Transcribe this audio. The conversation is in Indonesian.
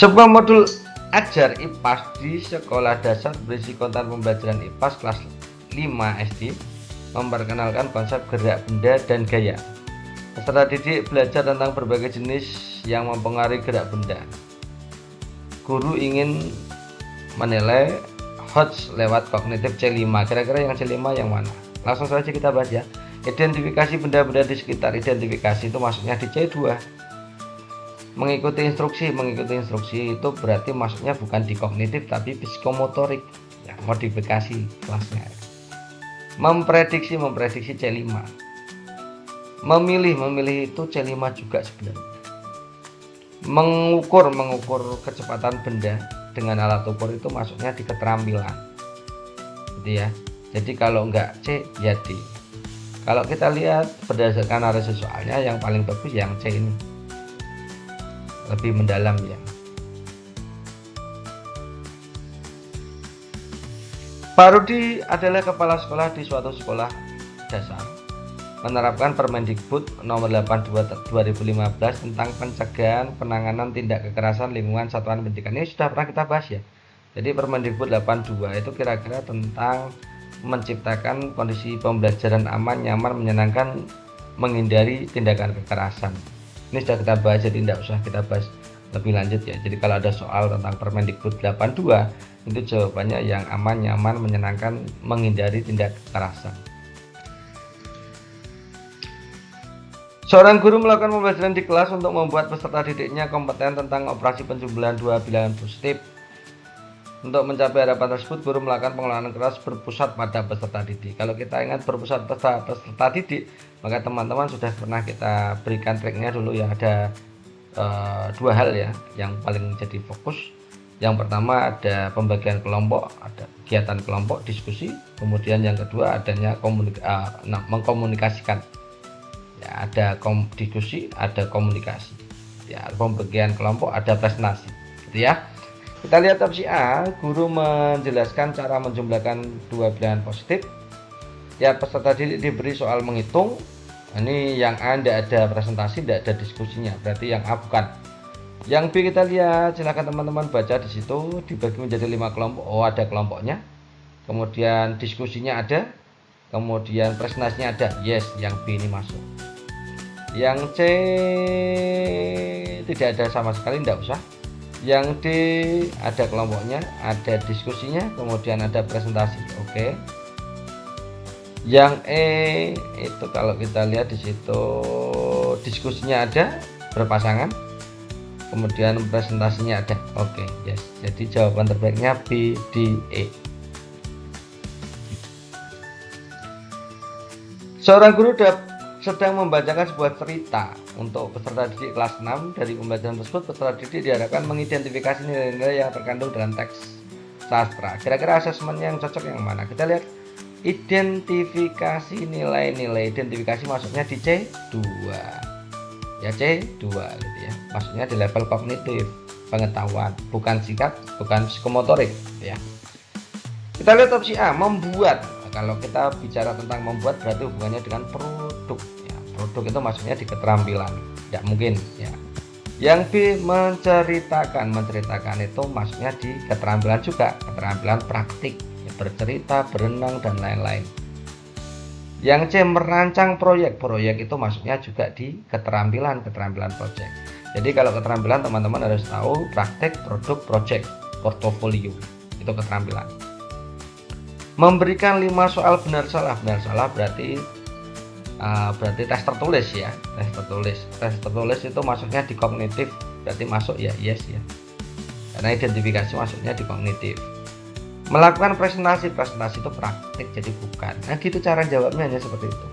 Sebuah modul ajar IPAS di sekolah dasar berisi konten pembelajaran IPAS kelas 5 SD memperkenalkan konsep gerak benda dan gaya. Peserta didik belajar tentang berbagai jenis yang mempengaruhi gerak benda. Guru ingin menilai HOTS lewat kognitif C5. Kira-kira yang C5 yang mana? Langsung saja kita bahas ya. Identifikasi benda-benda di sekitar. Identifikasi itu maksudnya di C2. Mengikuti instruksi itu berarti masuknya bukan di kognitif tapi psikomotorik ya, modifikasi kelasnya. Memprediksi C5. Memilih itu C5 juga sebenarnya. Mengukur kecepatan benda dengan alat ukur itu masuknya di keterampilan gitu ya. Jadi kalau enggak C ya D. Kalau kita lihat berdasarkan analisis soalnya yang paling bagus yang C ini, lebih mendalam ya. Parudi adalah kepala sekolah di suatu sekolah dasar menerapkan Permendikbud nomor 82 2015 tentang pencegahan penanganan tindak kekerasan lingkungan satuan pendidikan. Ini sudah pernah kita bahas ya. Jadi Permendikbud 82 itu kira-kira tentang menciptakan kondisi pembelajaran aman, nyaman, menyenangkan, menghindari tindakan kekerasan. Ini sudah kita bahas, jadi tidak usah kita bahas lebih lanjut ya. Jadi kalau ada soal tentang Permendikbud 82 itu jawabannya yang aman, nyaman, menyenangkan, menghindari tindak kekerasan. Seorang guru melakukan pembelajaran di kelas untuk membuat peserta didiknya kompeten tentang operasi penjumlahan dua bilangan positif. Untuk mencapai harapan tersebut, guru melakukan pengelolaan kelas berpusat pada peserta didik. Kalau kita ingat berpusat pada peserta didik, maka teman-teman sudah pernah kita berikan triknya dulu ya. Ada dua hal ya yang paling jadi fokus. Yang pertama ada pembagian kelompok, ada kegiatan kelompok, diskusi. Kemudian yang kedua adanya mengkomunikasikan. Ya, ada diskusi, ada komunikasi. Ya, pembagian kelompok, ada presentasi. Gitu ya. Kita lihat opsi A, guru menjelaskan cara menjumlahkan dua bilangan positif. Ya, peserta didik diberi soal menghitung. Ini yang A tidak ada presentasi, tidak ada diskusinya, berarti yang A bukan. Yang B kita lihat, silakan teman-teman baca di situ, dibagi menjadi 5 kelompok. Oh, ada kelompoknya. Kemudian diskusinya ada, kemudian presentasinya ada. Yes, yang B ini masuk. Yang C tidak ada sama sekali, tidak usah. Yang D ada kelompoknya, ada diskusinya, kemudian ada presentasi. Oke. Yang E itu kalau kita lihat di situ diskusinya ada berpasangan, kemudian presentasinya ada. Oke, yes. Jadi jawaban terbaiknya B, D, E. Seorang guru sedang membacakan sebuah cerita untuk peserta didik kelas 6. Dari pembelajaran tersebut, peserta didik diharapkan mengidentifikasi nilai-nilai yang terkandung dalam teks sastra. Kira-kira asesmennya yang cocok yang mana? Kita lihat identifikasi nilai-nilai. Identifikasi masuknya di C2 ya, C2 gitu ya, masuknya di level kognitif, pengetahuan, bukan sikap, bukan psikomotorik ya. Kita lihat opsi A, membuat. Kalau kita bicara tentang membuat berarti hubungannya dengan produk ya. Produk itu masuknya di keterampilan, tidak mungkin ya. Yang B, menceritakan itu masuknya di keterampilan juga, keterampilan praktik ya, bercerita, berenang dan lain-lain. Yang C, merancang proyek itu masuknya juga di keterampilan proyek. Jadi kalau keterampilan teman-teman harus tahu praktek, produk, proyek, portofolio itu keterampilan. Memberikan 5 soal benar salah berarti tes tertulis ya. Tes tertulis itu masuknya di kognitif, berarti masuk ya, yes ya. Karena identifikasi masuknya di kognitif. Melakukan presentasi itu praktik, jadi bukan. Nah gitu cara jawabnya, hanya seperti itu.